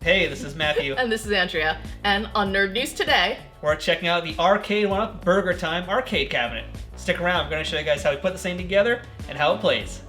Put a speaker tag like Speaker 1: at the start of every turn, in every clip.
Speaker 1: Hey, this is Matthew.
Speaker 2: And this is Andrea. And on Nerd News today,
Speaker 1: we're checking out the Arcade1Up Burgertime arcade cabinet. Stick around, I'm going to show you guys how we put this thing together and how it plays.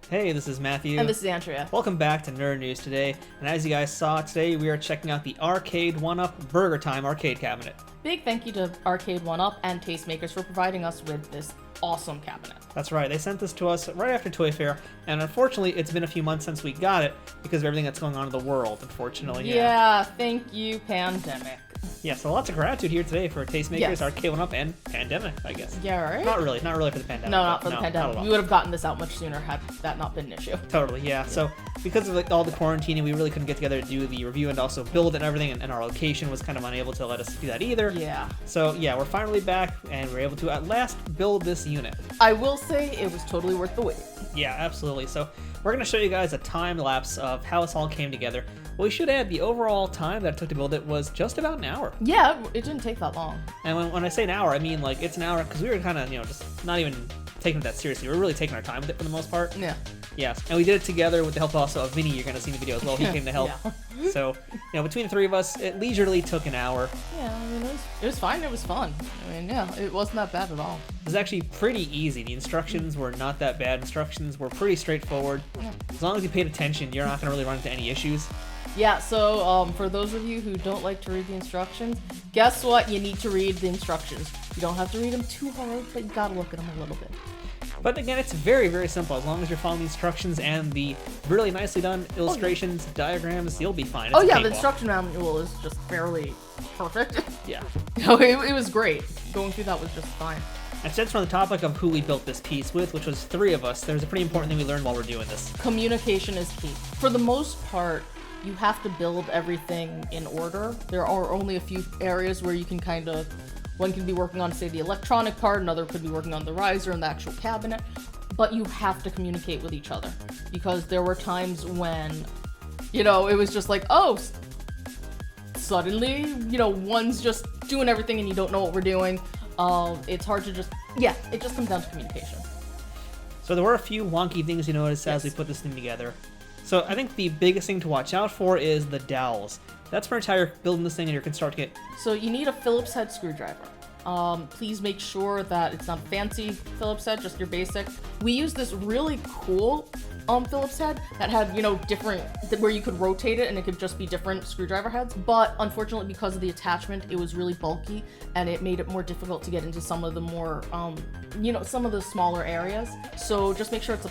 Speaker 1: Hey, this is Matthew.
Speaker 2: And this is Andrea.
Speaker 1: Welcome back to Nerd News today. And as you guys saw today, we are checking out the Arcade1Up Burgertime arcade cabinet.
Speaker 2: Big thank you to Arcade1Up and Tastemakers for providing us with this awesome cabinet.
Speaker 1: That's right, they sent this to us right after Toy Fair, and unfortunately it's been a few months since we got it because of everything that's going on in the world, unfortunately.
Speaker 2: Yeah, thank you, pandemic.
Speaker 1: Yeah, so lots of gratitude here today for Tastemakers,
Speaker 2: Yes.
Speaker 1: Arcade1Up, and pandemic, I guess.
Speaker 2: Yeah, right?
Speaker 1: Not really for the pandemic.
Speaker 2: No, not for the pandemic.
Speaker 1: Not at all.
Speaker 2: We would have gotten this out much sooner had that not been an issue.
Speaker 1: Totally, yeah. So because of all the quarantining, we really couldn't get together to do the review and also build it and everything, and our location was kind of unable to let us do that either.
Speaker 2: Yeah.
Speaker 1: So yeah, we're finally back, and we're able to at last build this unit.
Speaker 2: I will say it was totally worth the wait.
Speaker 1: Yeah, absolutely. So we're going to show you guys a time lapse of how this all came together. Well, we should add the overall time that it took to build it was just about an hour.
Speaker 2: Yeah, it didn't take that long.
Speaker 1: And when I say an hour, I mean like it's an hour because we were kind of, just not even taking it that seriously. We were really taking our time with it for the most part.
Speaker 2: Yeah.
Speaker 1: Yes, and we did it together with the help also of Vinny. You're going to see in the video as well. He came to help.
Speaker 2: Yeah.
Speaker 1: So, between the three of us, it leisurely took an hour.
Speaker 2: Yeah, I mean, it was fine. It was fun. I mean, yeah, it wasn't that bad at all.
Speaker 1: It was actually pretty easy. The instructions were not that bad. Instructions were pretty straightforward. Yeah. As long as you paid attention, you're not going to really run into any issues.
Speaker 2: Yeah, so for those of you who don't like to read the instructions, guess what? You need to read the instructions. You don't have to read them too hard, but you gotta look at them a little bit.
Speaker 1: But again, it's very, very simple. As long as you're following the instructions and the really nicely done illustrations, diagrams, you'll be fine. It's
Speaker 2: the instruction manual is just fairly perfect.
Speaker 1: Yeah.
Speaker 2: It was great. Going through that was just fine.
Speaker 1: And since we're on the topic of who we built this piece with, which was three of us, there's a pretty important thing we learned while we're doing this.
Speaker 2: Communication is key. For the most part, you have to build everything in order. There are only a few areas where you can one can be working on, say, the electronic part, another could be working on the riser and the actual cabinet, but you have to communicate with each other because there were times when, it was just like, oh, suddenly, one's just doing everything and you don't know what we're doing. It's hard to it just comes down to communication.
Speaker 1: So there were a few wonky things you noticed as we put this thing together. So I think the biggest thing to watch out for is the dowels. That's for how you're building this thing and you can start to get...
Speaker 2: So you need a Phillips head screwdriver. Please make sure that it's not a fancy Phillips head, just your basic. We used this really cool Phillips head that had, different, where you could rotate it and it could just be different screwdriver heads. But unfortunately, because of the attachment, it was really bulky and it made it more difficult to get into some of the more, some of the smaller areas. So just make sure it's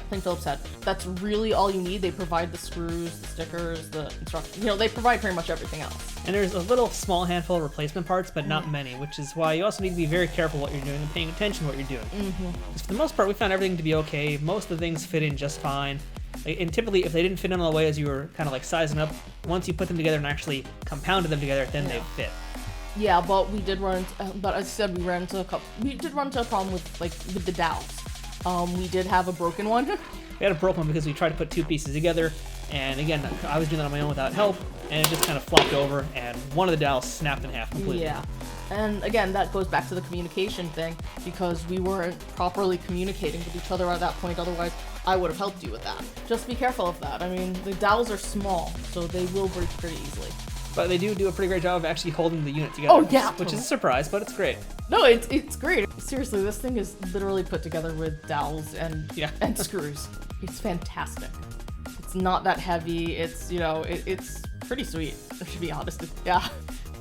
Speaker 2: plain Phillips head. That's really all you need. They provide the screws, the stickers, the instructions. They provide pretty much everything else.
Speaker 1: And there's a little small handful of replacement parts, but not many, which is why you also need to be very careful what you're doing and paying attention to what you're doing. Mm-hmm. For the most part, we found everything to be okay. Most of the things fit in just fine. And typically, if they didn't fit in all the way as you were kind of like sizing up, once you put them together and actually compounded them together, then they fit.
Speaker 2: Yeah, but we did run into, but as I said, we did run into a problem with the dowels. We did have a broken one.
Speaker 1: We had a broken one because we tried to put two pieces together, and again, I was doing that on my own without help, and it just kind of flopped over, and one of the dowels snapped in half completely.
Speaker 2: Yeah. And again, that goes back to the communication thing, because we weren't properly communicating with each other at that point, otherwise I would have helped you with that. Just be careful of that. I mean, the dowels are small, so they will break pretty easily.
Speaker 1: But they do a pretty great job of actually holding the unit together.
Speaker 2: Oh, yeah.
Speaker 1: Which is a surprise, but it's great.
Speaker 2: No, it's great. Seriously, this thing is literally put together with dowels and screws. It's fantastic. It's not that heavy. It's, it's pretty sweet, to be honest. Yeah.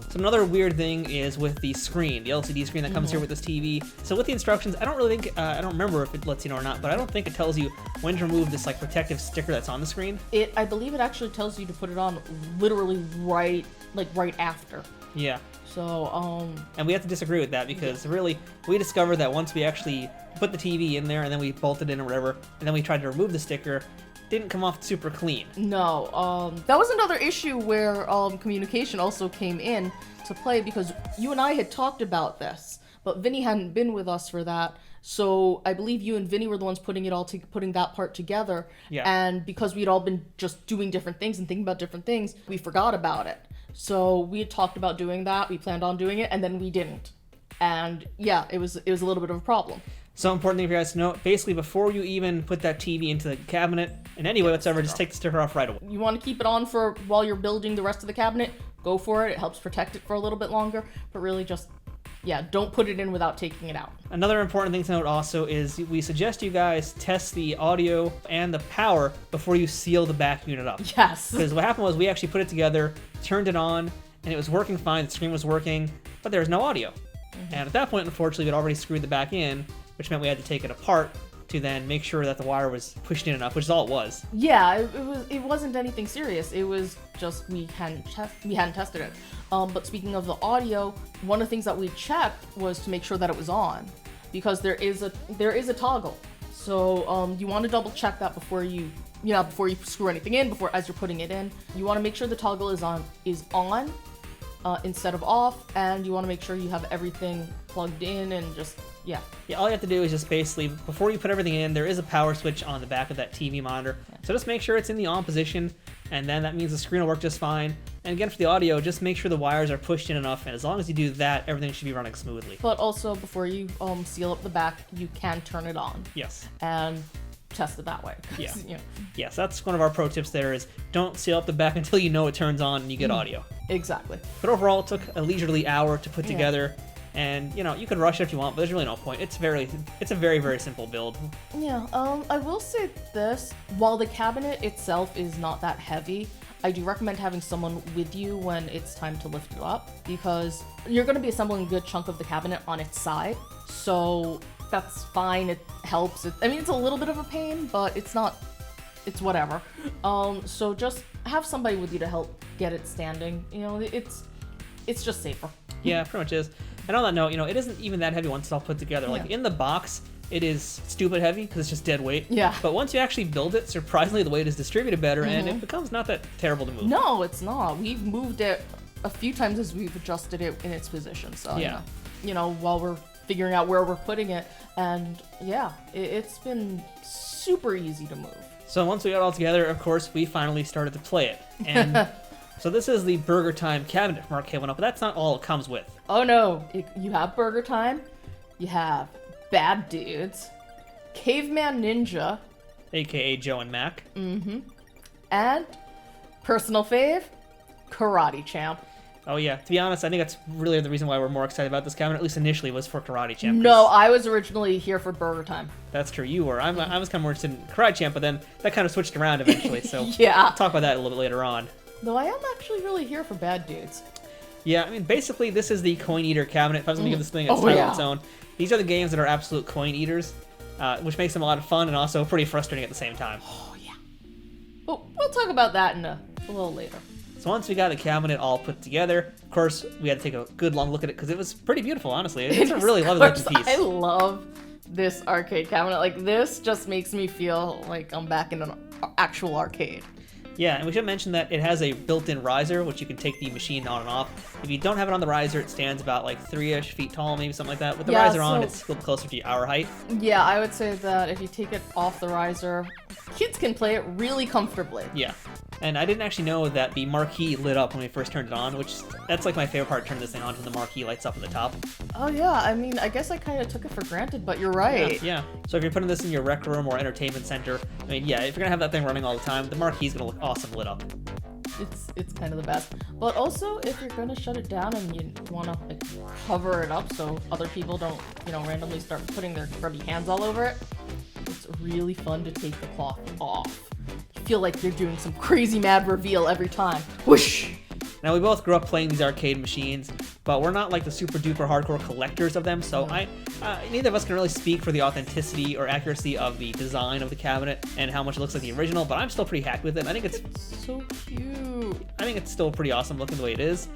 Speaker 1: So another weird thing is with the screen, the LCD screen that comes here with this TV. So with the instructions, I don't really think, I don't remember if it lets you know or not, but I don't think it tells you when to remove this protective sticker that's on the screen.
Speaker 2: I believe it actually tells you to put it on literally right after.
Speaker 1: Yeah.
Speaker 2: So,
Speaker 1: And we have to disagree with that because really, we discovered that once we actually put the TV in there and then we bolted in or whatever, and then we tried to remove the sticker, didn't come off super clean.
Speaker 2: No, that was another issue where communication also came in to play because you and I had talked about this, but Vinny hadn't been with us for that. So I believe you and Vinny were the ones putting that part together.
Speaker 1: Yeah.
Speaker 2: And because we'd all been just doing different things and thinking about different things, we forgot about it. So we had talked about doing that. We planned on doing it, and then we didn't. And yeah, it was a little bit of a problem.
Speaker 1: So important thing for you guys to know, basically before you even put that TV into the cabinet in any way whatsoever, just take the sticker off right away.
Speaker 2: You want to keep it on for while you're building the rest of the cabinet, go for it. It helps protect it for a little bit longer, but really just, yeah, don't put it in without taking it out.
Speaker 1: Another important thing to note also is we suggest you guys test the audio and the power before you seal the back unit up.
Speaker 2: Yes.
Speaker 1: Because what happened was we actually put it together, turned it on, and it was working fine, the screen was working, but there was no audio. And at that point, unfortunately, we'd already screwed the back in, which meant we had to take it apart to then make sure that the wire was pushed in enough, which is all it was.
Speaker 2: Yeah, it wasn't anything serious. It was just we hadn't tested it. But speaking of the audio, one of the things that we checked was to make sure that it was on, because there is a toggle. So you want to double check that before you screw anything in, as you're putting it in. You want to make sure the toggle is on instead of off, and you want to make sure you have everything plugged in and just. Yeah,
Speaker 1: all you have to do is just basically, before you put everything in, there is a power switch on the back of that TV monitor. So just make sure it's in the on position, and then that means the screen will work just fine. And again, for the audio, just make sure the wires are pushed in enough, and as long as you do that, everything should be running smoothly.
Speaker 2: But also, before you seal up the back, you can turn it on.
Speaker 1: Yes.
Speaker 2: And test it that way.
Speaker 1: Yeah.
Speaker 2: You know.
Speaker 1: Yes, that's one of our pro tips there is don't seal up the back until you know it turns on and you get audio.
Speaker 2: Exactly.
Speaker 1: But overall, it took a leisurely hour to put together. And, you could rush it if you want, but there's really no point. It's a very, very simple build.
Speaker 2: Yeah, I will say this. While the cabinet itself is not that heavy, I do recommend having someone with you when it's time to lift it up, because you're going to be assembling a good chunk of the cabinet on its side. So that's fine. It helps. It's a little bit of a pain, but it's whatever. So just have somebody with you to help get it standing. It's just safer.
Speaker 1: Yeah, pretty much is. And on that note, it isn't even that heavy once it's all put together. Like, in the box, it is stupid heavy because it's just dead weight.
Speaker 2: Yeah.
Speaker 1: But once you actually build it, surprisingly, the weight is distributed better, and it becomes not that terrible to move.
Speaker 2: No, it's not. We've moved it a few times as we've adjusted it in its position. So,
Speaker 1: yeah.
Speaker 2: While we're figuring out where we're putting it. And, yeah, it's been super easy to move.
Speaker 1: So once we got it all together, of course, we finally started to play it. And so this is the Burgertime cabinet from Arcade1Up, but that's not all it comes with.
Speaker 2: Oh no, you have Burgertime, you have Bad Dudes, Caveman Ninja,
Speaker 1: AKA Joe and Mac.
Speaker 2: And personal fave, Karate Champ.
Speaker 1: Oh yeah, to be honest, I think that's really the reason why we're more excited about this cabinet, at least initially, was for Karate Champ.
Speaker 2: No, I was originally here for Burgertime.
Speaker 1: That's true, you were. I was kind of more interested in Karate Champ, but then that kind of switched around eventually, so
Speaker 2: yeah.
Speaker 1: We'll talk about that a little bit later on.
Speaker 2: Though I am actually really here for Bad Dudes.
Speaker 1: Yeah, basically, this is the coin eater cabinet. If I was going to give this thing a title of its own, these are the games that are absolute coin eaters, which makes them a lot of fun and also pretty frustrating at the same time.
Speaker 2: Oh, yeah. But we'll talk about that in a little later.
Speaker 1: So once we got the cabinet all put together, of course, we had to take a good long look at it because it was pretty beautiful, honestly. It's a really lovely looking piece.
Speaker 2: I love this arcade cabinet. Like, this just makes me feel like I'm back in an actual arcade.
Speaker 1: Yeah, and we should mention that it has a built-in riser, which you can take the machine on and off. If you don't have it on the riser, it stands about like 3-ish feet tall, maybe something like that. With the riser on, it's a little closer to our height.
Speaker 2: Yeah, I would say that if you take it off the riser, kids can play it really comfortably.
Speaker 1: Yeah, and I didn't actually know that the marquee lit up when we first turned it on, that's like my favorite part, turning this thing on, when the marquee lights up in the top.
Speaker 2: Oh yeah, I guess I kind of took it for granted, but you're right.
Speaker 1: Yeah. So if you're putting this in your rec room or entertainment center, if you're going to have that thing running all the time, the marquee's going to look awesome lit up.
Speaker 2: It's kind of the best. But also, if you're gonna shut it down and you want to cover it up so other people don't, randomly start putting their grubby hands all over it, it's really fun to take the cloth off. You feel like you're doing some crazy mad reveal every time. Whoosh!
Speaker 1: Now, we both grew up playing these arcade machines, but we're not like the super duper hardcore collectors of them, so neither of us can really speak for the authenticity or accuracy of the design of the cabinet and how much it looks like the original, but I'm still pretty happy with it. I think it's
Speaker 2: so cute.
Speaker 1: I think it's still pretty awesome looking the way it is.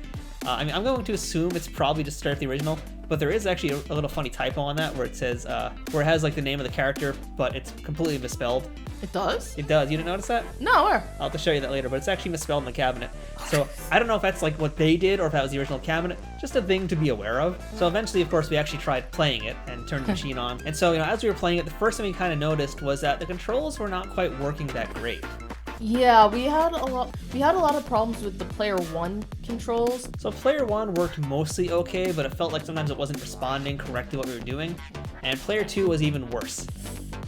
Speaker 1: I'm going to assume it's probably just straight up the original, but there is actually a little funny typo on that where it says, where it has like the name of the character, but it's completely misspelled.
Speaker 2: It does?
Speaker 1: It does. You didn't notice that?
Speaker 2: No, where?
Speaker 1: I'll have to show you that later, but it's actually misspelled in the cabinet. So I don't know if that's like what they did or if that was the original cabinet. Just a thing to be aware of. So eventually, of course, we actually tried playing it and turned the machine on. And so, as we were playing it, the first thing we kind of noticed was that the controls were not quite working that great.
Speaker 2: Yeah, we had a lot of problems with the player 1 controls.
Speaker 1: So player 1 worked mostly okay, but it felt like sometimes it wasn't responding correctly what we were doing. and player 2 was even worse.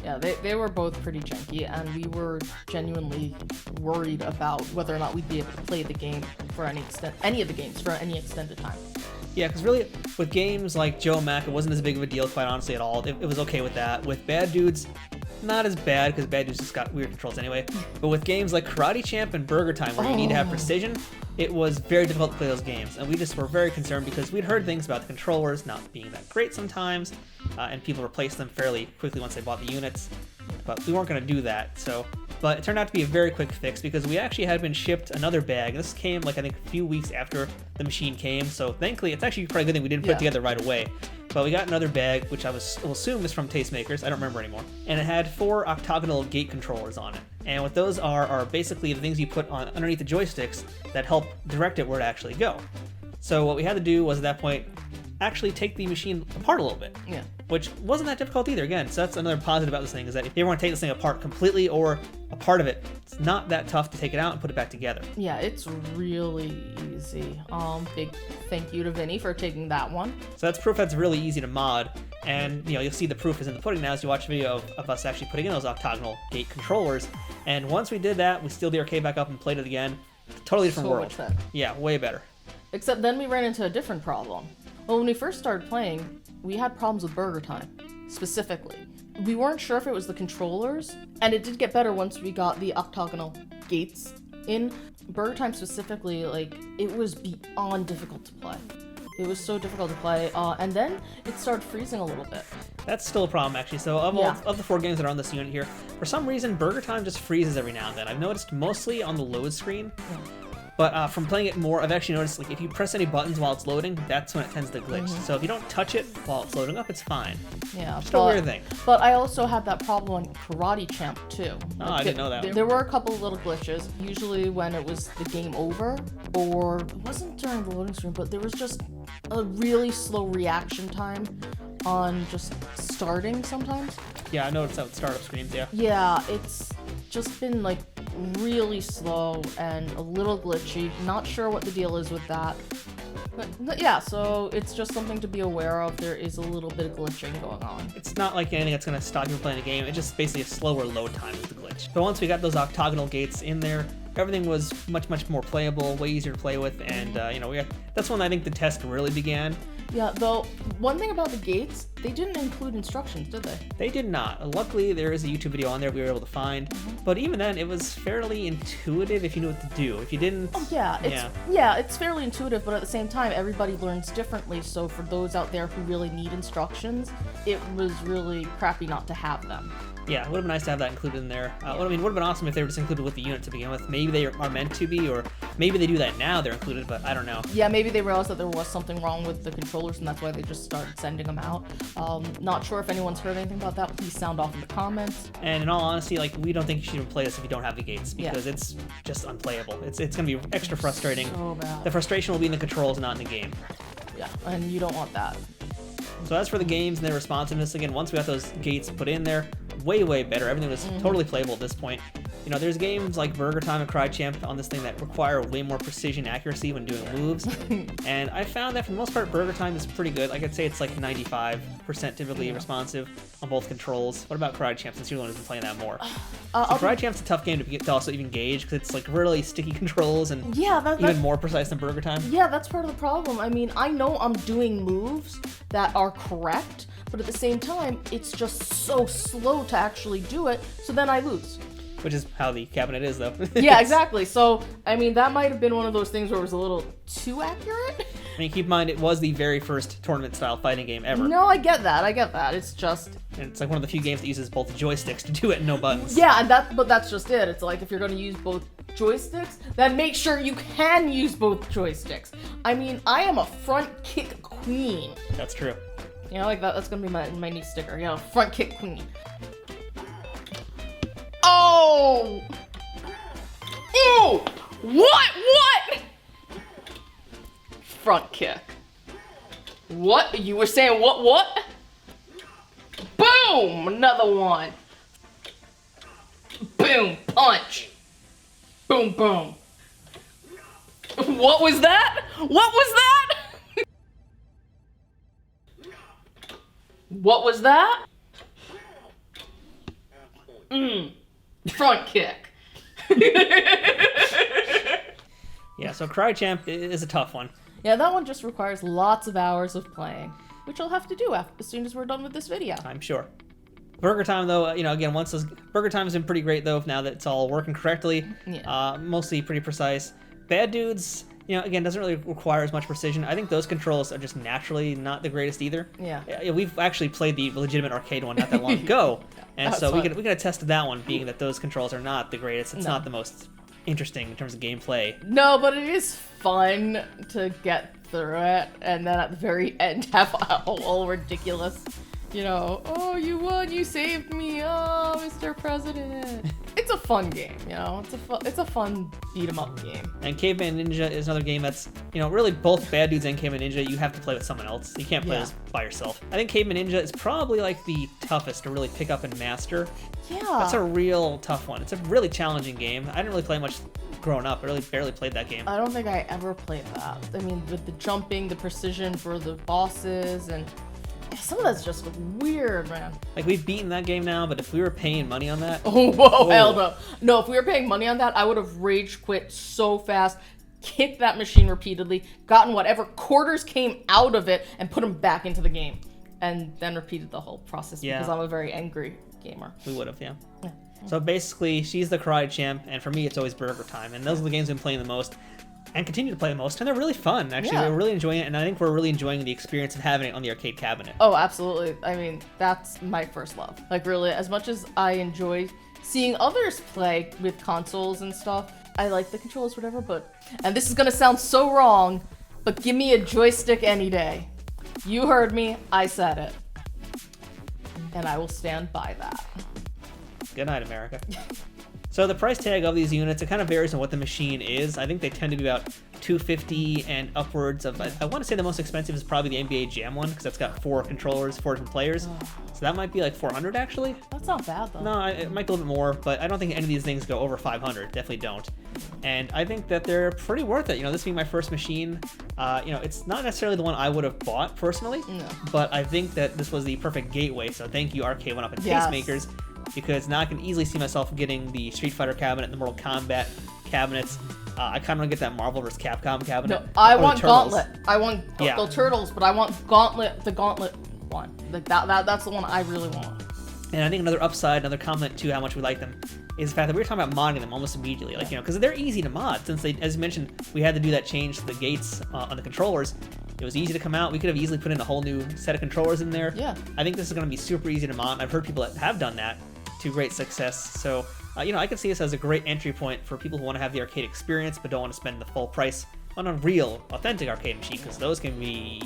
Speaker 2: Yeah, they were both pretty janky, and we were genuinely worried about whether or not we'd be able to play the game for any of the games for any extended time.
Speaker 1: Yeah, because really, with games like Joe Mac, it wasn't as big of a deal, quite honestly, at all. It was okay with that. With Bad Dudes, not as bad, because Bad Dudes just got weird controls anyway. But with games like Karate Champ and Burgertime, where you need to have precision, it was very difficult to play those games. And we just were very concerned because we'd heard things about the controllers not being that great sometimes, and people replaced them fairly quickly once they bought the units. But we weren't going to do that, But it turned out to be a very quick fix because we actually had been shipped another bag. This came, like, I think a few weeks after the machine came, so thankfully, it's actually probably a good thing we didn't put it together right away. But we got another bag, which I will assume is from Tastemakers. I don't remember anymore. And it had 4 octagonal gate controllers on it. And what those are basically the things you put on underneath the joysticks that help direct it where to actually go. So what we had to do was, at that point, actually take the machine apart a little bit.
Speaker 2: Yeah.
Speaker 1: Which wasn't that difficult either. Again, so that's another positive about this thing, is that if you want to take this thing apart completely or a part of it, it's not that tough to take it out and put it back together.
Speaker 2: Yeah, it's really easy. Big thank you to Vinny for taking that one.
Speaker 1: So that's proof that's really easy to mod, and you'll see the proof is in the pudding now as you watch a video of us actually putting in those octagonal gate controllers. And once we did that, we steeled the arcade back up and played it again. Totally different world.
Speaker 2: Much better.
Speaker 1: Yeah, way better.
Speaker 2: Except then we ran into a different problem. Well, when we first started playing, we had problems with Burgertime, specifically. We weren't sure if it was the controllers, and it did get better once we got the octagonal gates in. Burgertime specifically, it was beyond difficult to play. It was so difficult to play, and then it started freezing a little bit.
Speaker 1: That's still a problem, actually. So of the 4 games that are on this unit here, for some reason, Burgertime just freezes every now and then. I've noticed mostly on the load screen. Yeah. But from playing it more, I've actually noticed, if you press any buttons while it's loading, that's when it tends to glitch. So if you don't touch it while it's loading up, it's fine.
Speaker 2: Yeah,
Speaker 1: just a weird thing.
Speaker 2: But I also had that problem on Karate Champ, too.
Speaker 1: I didn't know that.
Speaker 2: There were a couple of little glitches, usually when it was the game over, or it wasn't during the loading screen, but there was just a really slow reaction time on just starting sometimes.
Speaker 1: Yeah, I noticed that with startup screens, yeah.
Speaker 2: Yeah, it's just been, really slow and a little glitchy. Not sure what the deal is with that. But yeah, so it's just something to be aware of. There is a little bit of glitching going on.
Speaker 1: It's not like anything that's going to stop you from playing the game. It's just basically a slower load time with the glitch. But once we got those octagonal gates in there, everything was much, much more playable, way easier to play with, and, that's when I think the test really began.
Speaker 2: Yeah, though, one thing about the gates, they didn't include instructions, did they?
Speaker 1: They did not. Luckily, there is a YouTube video on there we were able to find, but even then, it was fairly intuitive if you knew what to do. If you didn't...
Speaker 2: Oh, yeah. It's fairly intuitive, but at the same time, everybody learns differently, so for those out there who really need instructions, it was really crappy not to have them.
Speaker 1: Yeah, it would have been nice to have that included in there. It would have been awesome if they were just included with the unit to begin with. Maybe they are meant to be, or maybe they do that now, they're included, but I don't know.
Speaker 2: Yeah, maybe they realized that there was something wrong with the controllers, and that's why they just started sending them out. Not sure if anyone's heard anything about that. Please sound off in the comments.
Speaker 1: And in all honesty, we don't think you should even play this if you don't have the gates, because it's just unplayable. It's going to be extra frustrating.
Speaker 2: So bad.
Speaker 1: The frustration will be in the controls, not in the game.
Speaker 2: Yeah, and you don't want that.
Speaker 1: So as for the games and their responsiveness, again, once we got those gates put in there, way better. Everything was totally playable at this point. There's games like Burgertime and Karate Champ on this thing that require way more precision accuracy when doing moves. And I found that for the most part, Burgertime is pretty good. I'd say it's 95% typically responsive on both controls. What about Karate Champ, since you're the one who's been playing that more? Karate Champ's a tough game to also even gauge, because it's really sticky controls and even more precise than Burgertime.
Speaker 2: Yeah, that's part of the problem. I mean, I know I'm doing moves that are correct, but at the same time, it's just so slow to actually do it, so then I lose.
Speaker 1: Which is how the cabinet is, though.
Speaker 2: Yeah, exactly. So, I mean, that might have been one of those things where it was a little too accurate.
Speaker 1: I mean, keep in mind, it was the very first tournament-style fighting game ever.
Speaker 2: No, I get that. It's just...
Speaker 1: And it's one of the few games that uses both joysticks to do it and no buttons.
Speaker 2: Yeah, but that's just it. It's if you're going to use both joysticks, then make sure you can use both joysticks. I mean, I am a front kick queen.
Speaker 1: That's true.
Speaker 2: That's going to be my new sticker. Front kick queen. Oh! Ooh! What? Front kick. What? You were saying what? Boom! Another one. Boom! Punch. Boom, boom. What was that? What was that? Front kick.
Speaker 1: Yeah, so Cry Champ is a tough one.
Speaker 2: Yeah, that one just requires lots of hours of playing, which I'll have to do as soon as we're done with this video.
Speaker 1: I'm sure. Burgertime, though, again, Burgertime has been pretty great, though, now that it's all working correctly.
Speaker 2: Yeah.
Speaker 1: Mostly pretty precise. Bad Dudes, again, doesn't really require as much precision. I think those controls are just naturally not the greatest either.
Speaker 2: Yeah.
Speaker 1: We've actually played the legitimate arcade one not that long ago, and so we can attest to that one, being that those controls are not the greatest. It's not the most interesting in terms of gameplay.
Speaker 2: No, but it is fun to get through it, and then at the very end have all ridiculous, oh, you won, you saved me, oh, Mr. President. It's a fun game, it's a fun beat 'em up game.
Speaker 1: And Caveman Ninja is another game that's, really both Bad Dudes and Caveman Ninja, you have to play with someone else. You can't play this by yourself. I think Caveman Ninja is probably like the toughest to really pick up and master.
Speaker 2: Yeah.
Speaker 1: That's a real tough one. It's a really challenging game. I didn't really play much growing up. I really barely played that game.
Speaker 2: I don't think I ever played that. I mean, with the jumping, the precision for the bosses, and some of that's just weird, man.
Speaker 1: Like, we've beaten that game now, but if we were paying money on that...
Speaker 2: Oh, whoa, hell no. No, if we were paying money on that, I would have rage quit so fast, kicked that machine repeatedly, gotten whatever quarters came out of it, and put them back into the game. And then repeated the whole process because I'm a very angry gamer.
Speaker 1: We would have, yeah. So basically, she's the Cry Champ, and for me, it's always Burgertime. And those are the games I've been playing the most, and continue to play the most, and they're really fun, actually. We're really enjoying it, and I think we're really enjoying the experience of having it on the arcade cabinet.
Speaker 2: Oh, absolutely. I mean, that's my first love. Like, really, as much as I enjoy seeing others play with consoles and stuff, I like the controls, whatever, but... And this is gonna sound so wrong, but give me a joystick any day. You heard me, I said it. And I will stand by that.
Speaker 1: Good night, America. So the price tag of these units, it kind of varies on what the machine is. I think they tend to be about $250 and upwards of... I want to say the most expensive is probably the NBA Jam one, because that's got 4 controllers, 4 different players. So that might be like $400, actually.
Speaker 2: That's not bad, though.
Speaker 1: No, it might go a little bit more, but I don't think any of these things go over $500. Definitely don't. And I think that they're pretty worth it. This being my first machine, it's not necessarily the one I would have bought personally, but I think that this was the perfect gateway. So thank you, Arcade1Up and Tastemakers, because now I can easily see myself getting the Street Fighter cabinet and the Mortal Kombat cabinets. I kind of want to get that Marvel vs. Capcom cabinet.
Speaker 2: No, I want Gauntlet. I want the Turtles, but I want Gauntlet, the Gauntlet one. Like that's the one I really want.
Speaker 1: And I think another upside, another comment to how much we like them, is the fact that we were talking about modding them almost immediately. Like, because they're easy to mod. Since they, as you mentioned, we had to do that change to the gates on the controllers. It was easy to come out. We could have easily put in a whole new set of controllers in there.
Speaker 2: Yeah.
Speaker 1: I think this is going to be super easy to mod. I've heard people that have done that to great success. So, I can see this as a great entry point for people who want to have the arcade experience but don't want to spend the full price on a real, authentic arcade machine, because those can be,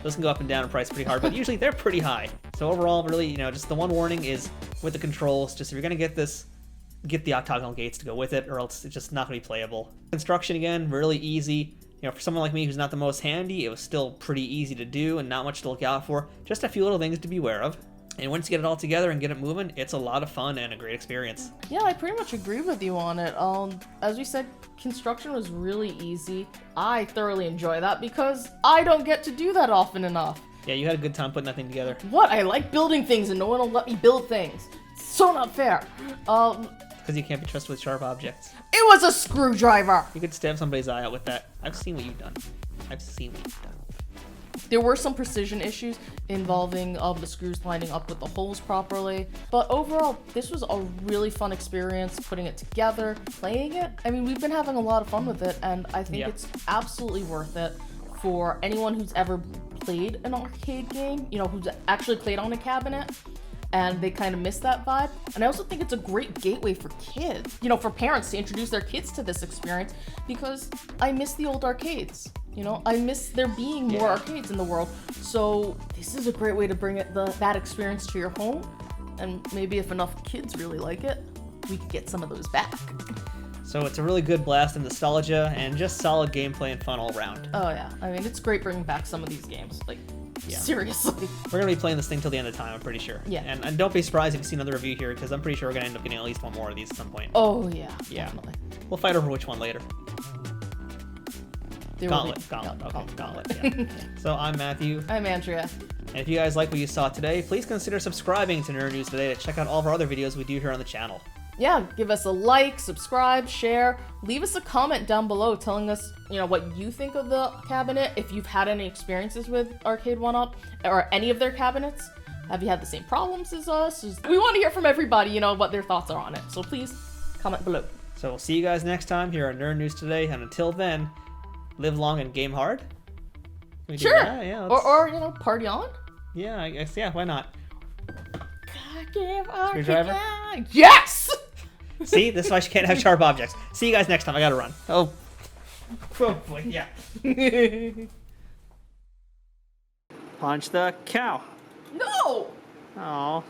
Speaker 1: those can go up and down in price pretty hard, but usually they're pretty high. So overall, really, just the one warning is with the controls, just if you're going to get this, get the octagonal gates to go with it, or else it's just not going to be playable. Construction, again, really easy. For someone like me who's not the most handy, it was still pretty easy to do and not much to look out for. Just a few little things to be aware of. And once you get it all together and get it moving, it's a lot of fun and a great experience.
Speaker 2: Yeah, I pretty much agree with you on it. As we said, construction was really easy. I thoroughly enjoy that because I don't get to do that often enough.
Speaker 1: Yeah, you had a good time putting that thing together.
Speaker 2: What? I like building things and no one will let me build things. It's so not fair.
Speaker 1: Because you can't be trusted with sharp objects.
Speaker 2: It was a screwdriver!
Speaker 1: You could stab somebody's eye out with that. I've seen what you've done.
Speaker 2: There were some precision issues involving the screws lining up with the holes properly, but overall, this was a really fun experience putting it together, playing it. I mean, we've been having a lot of fun with it, and I think it's absolutely worth it for anyone who's ever played an arcade game, who's actually played on a cabinet, and they kind of miss that vibe. And I also think it's a great gateway for kids, for parents to introduce their kids to this experience, because I miss the old arcades. I miss there being more arcades in the world. So this is a great way to bring that experience to your home. And maybe if enough kids really like it, we could get some of those back.
Speaker 1: So it's a really good blast of nostalgia and just solid gameplay and fun all around.
Speaker 2: Oh yeah, I mean, it's great bringing back some of these games. Like, seriously.
Speaker 1: We're going to be playing this thing till the end of time, I'm pretty sure.
Speaker 2: Yeah.
Speaker 1: And don't be surprised if you see another review here, because I'm pretty sure we're going to end up getting at least one more of these at some point.
Speaker 2: Oh yeah, definitely.
Speaker 1: We'll fight over which one later. Gauntlet.
Speaker 2: Yeah.
Speaker 1: Yeah. So I'm Matthew.
Speaker 2: I'm Andrea.
Speaker 1: And if you guys like what you saw today, please consider subscribing to Nerd News Today to check out all of our other videos we do here on the channel.
Speaker 2: Yeah, give us a like, subscribe, share, leave us a comment down below telling us, what you think of the cabinet, if you've had any experiences with Arcade1Up or any of their cabinets. Have you had the same problems as us? We want to hear from everybody, what their thoughts are on it. So please comment below.
Speaker 1: So we'll see you guys next time here on Nerd News Today, and until then, live long and game hard. Can we do
Speaker 2: Sure.
Speaker 1: that? Yeah,
Speaker 2: or party on.
Speaker 1: Yeah, I guess, yeah, why not?
Speaker 2: Screwdriver? Yes!
Speaker 1: See, this is why she can't have sharp objects. See you guys next time. I gotta run. Oh boy, yeah. Punch the cow.
Speaker 2: No!
Speaker 1: Oh.